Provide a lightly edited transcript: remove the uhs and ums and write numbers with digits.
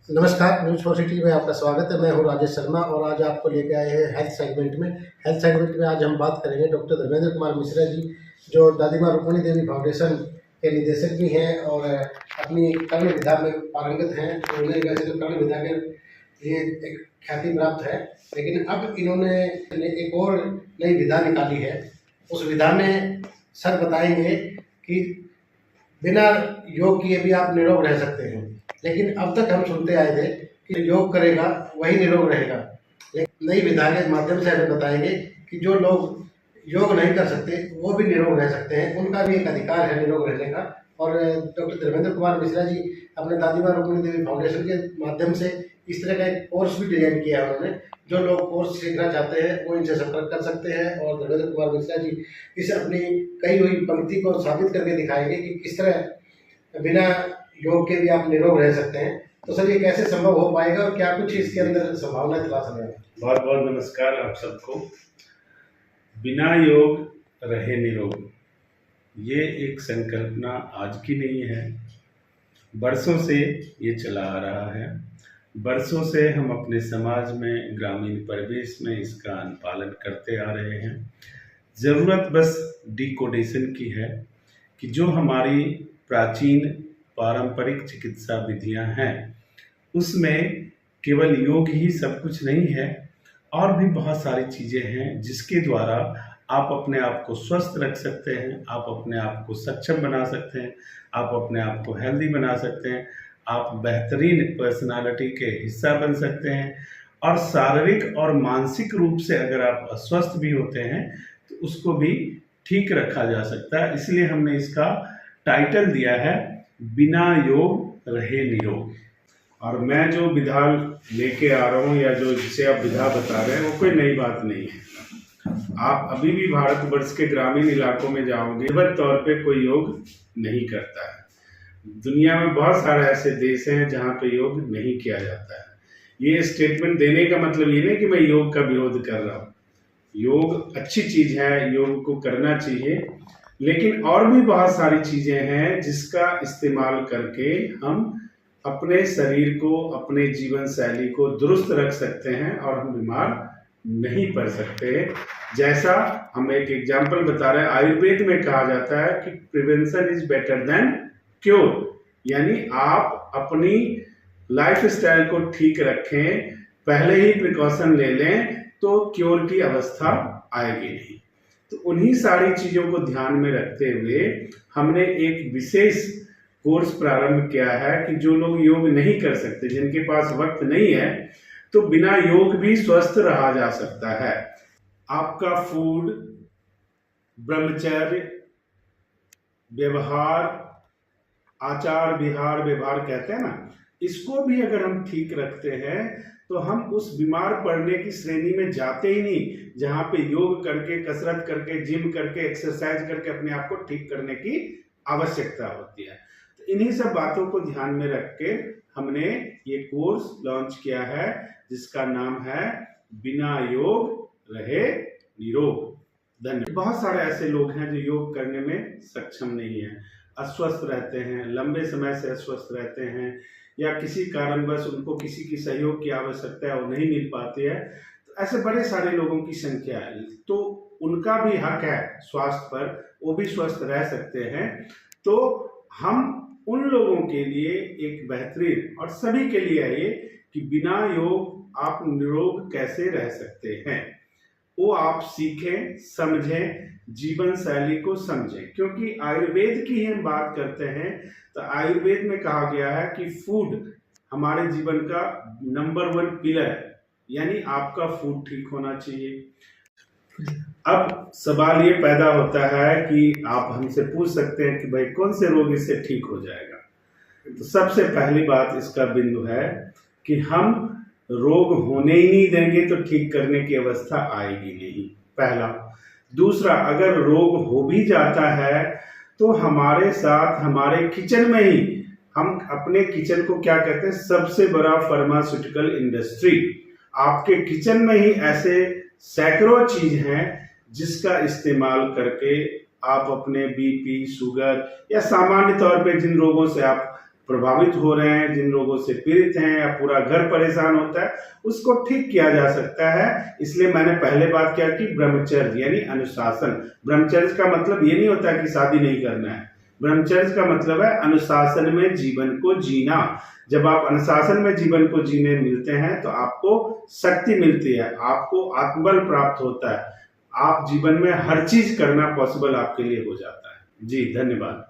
नमस्कार, news for city में आपका स्वागत है। मैं हूं राजेश शर्मा और आज आपको लेके आए हैं हेल्थ सेगमेंट में। हेल्थ सेगमेंट में आज हम बात करेंगे डॉक्टर धर्मेंद्र कुमार मिश्रा जी, जो दादी माँ रुक्मिणी देवी फाउंडेशन के निदेशक भी हैं और अपनी कर्ण विधा में पारंगत हैं। तो उन्हें वैसे तो कर्ण विधा के लिए एक ख्याति प्राप्त है, लेकिन अब इन्होंने एक और नई विधा निकाली है। उस विधा में सर बताएंगे कि बिना योग किए भी आप निरोग रह सकते हैं। लेकिन अब तक हम सुनते आए थे कि योग करेगा वही निरोग रहेगा, लेकिन नई विधा के माध्यम से हमें बताएंगे कि जो लोग योग नहीं कर सकते वो भी निरोग रह सकते हैं, उनका भी एक अधिकार है निरोग रहने का। और डॉक्टर धर्मेंद्र कुमार मिश्रा जी अपने दादी माँ रुक्मिणी देवी फाउंडेशन के माध्यम से इस तरह का एक कोर्स भी डिजाइन किया है उन्होंने। जो लोग कोर्स सीखना चाहते हैं वो इनसे संपर्क कर सकते हैं और धर्मेंद्र कुमार मिश्रा जी इस अपनी कही हुई पंक्ति को साबित करके दिखाएंगे कि किस तरह बिना योग के भी आप निरोग रह सकते हैं। तो सर, ये कैसे संभव हो पाएगा और क्या कुछ इसके अंदर संभावना तलाश है? बहुत बहुत नमस्कार आप सबको। बिना योग रहे निरोग, ये एक संकल्पना आज की नहीं है, बरसों से ये चला आ रहा है। बरसों से हम अपने समाज में, ग्रामीण परिवेश में इसका अनुपालन करते आ रहे हैं। ज़रूरत बस डिकोडेशन की है कि जो हमारी प्राचीन पारंपरिक चिकित्सा विधियां हैं उसमें केवल योग ही सब कुछ नहीं है, और भी बहुत सारी चीज़ें हैं जिसके द्वारा आप अपने आप को स्वस्थ रख सकते हैं, आप अपने आप को सक्षम बना सकते हैं, आप अपने आप को हेल्दी बना सकते हैं, आप बेहतरीन पर्सनालिटी के हिस्सा बन सकते हैं। और शारीरिक और मानसिक रूप से अगर आप अस्वस्थ भी होते हैं तो उसको भी ठीक रखा जा सकता है। इसलिए हमने इसका टाइटल दिया है बिना योग रहे निरोग। और मैं जो विधा लेके आ रहा हूँ या जो जिसे आप विधा बता रहे हैं वो कोई नई बात नहीं है। आप अभी भी भारतवर्ष के ग्रामीण इलाकों में जाओगे, निश्चित तौर पे कोई योग नहीं करता है। दुनिया में बहुत सारे ऐसे देश हैं जहाँ पे योग नहीं किया जाता है। ये स्टेटमेंट देने का मतलब ये नहीं कि मैं योग का विरोध कर रहा हूँ। योग अच्छी चीज है, योग को करना चाहिए, लेकिन और भी बहुत सारी चीजें हैं जिसका इस्तेमाल करके हम अपने शरीर को, अपने जीवन शैली को दुरुस्त रख सकते हैं और हम बीमार नहीं पड़ सकते। जैसा हम एक एग्जाम्पल बता रहे हैं, आयुर्वेद में कहा जाता है कि prevention is better than cure, यानी आप अपनी लाइफ स्टाइल को ठीक रखें, पहले ही प्रिकॉशन ले लें तो क्योर की अवस्था आएगी नहीं। तो उन्हीं सारी चीजों को ध्यान में रखते हुए हमने एक विशेष कोर्स प्रारंभ किया है कि जो लोग योग नहीं कर सकते, जिनके पास वक्त नहीं है, तो बिना योग भी स्वस्थ रहा जा सकता है। आपका फूड, ब्रह्मचर्य, व्यवहार, आचार विहार, व्यवहार कहते हैं ना, इसको भी अगर हम ठीक रखते हैं तो हम उस बीमार पड़ने की श्रेणी में जाते ही नहीं, जहां पे योग करके, कसरत करके, जिम करके, एक्सरसाइज करके अपने आप को ठीक करने की आवश्यकता होती है। तो इन्हीं सब बातों को ध्यान में रख के हमने ये कोर्स लॉन्च किया है जिसका नाम है बिना योग रहे निरोग। धन्यवाद। बहुत सारे ऐसे लोग हैं जो योग करने में सक्षम नहीं है, अस्वस्थ रहते हैं, लंबे समय से अस्वस्थ रहते हैं, या किसी कारणवश उनको किसी की सहयोग की आवश्यकता है, वो नहीं मिल पाती है। तो ऐसे बड़े सारे लोगों की संख्या है, तो उनका भी हक है स्वास्थ्य पर, वो भी स्वस्थ रह सकते हैं। तो हम उन लोगों के लिए एक बेहतरीन, और सभी के लिए है ये, कि बिना योग आप निरोग कैसे रह सकते हैं, वो आप सीखें, समझें, जीवन शैली को समझें। क्योंकि आयुर्वेद की ही हम बात करते हैं तो आयुर्वेद में कहा गया है कि फूड हमारे जीवन का नंबर 1 पिलर है, यानी आपका फूड ठीक होना चाहिए। अब सवाल ये पैदा होता है कि आप हमसे पूछ सकते हैं कि भाई कौन से रोग इससे ठीक हो जाएगा। तो सबसे पहली बात इसका बिंदु है कि हम रोग होने ही नहीं देंगे तो ठीक करने की अवस्था आएगी नहीं, पहला। दूसरा, अगर रोग हो भी जाता है तो हमारे साथ हमारे किचन में ही, हम अपने किचन को क्या कहते हैं, सबसे बड़ा फार्मास्यूटिकल इंडस्ट्री। आपके किचन में ही ऐसे सैकड़ों चीज हैं जिसका इस्तेमाल करके आप अपने बीपी, शुगर या सामान्य तौर पे जिन रोगों से आप प्रभावित हो रहे हैं, जिन रोगों से पीड़ित हैं या पूरा घर परेशान होता है, उसको ठीक किया जा सकता है। इसलिए मैंने पहले बात क्या की, ब्रह्मचर्य यानी अनुशासन। ब्रह्मचर्य का मतलब ये नहीं होता कि शादी नहीं करना है। ब्रह्मचर्य का मतलब है अनुशासन में जीवन को जीना। जब आप अनुशासन में जीवन को जीने मिलते हैं तो आपको शक्ति मिलती है, आपको आत्मबल प्राप्त होता है, आप जीवन में हर चीज करना पॉसिबल आपके लिए हो जाता है। जी धन्यवाद।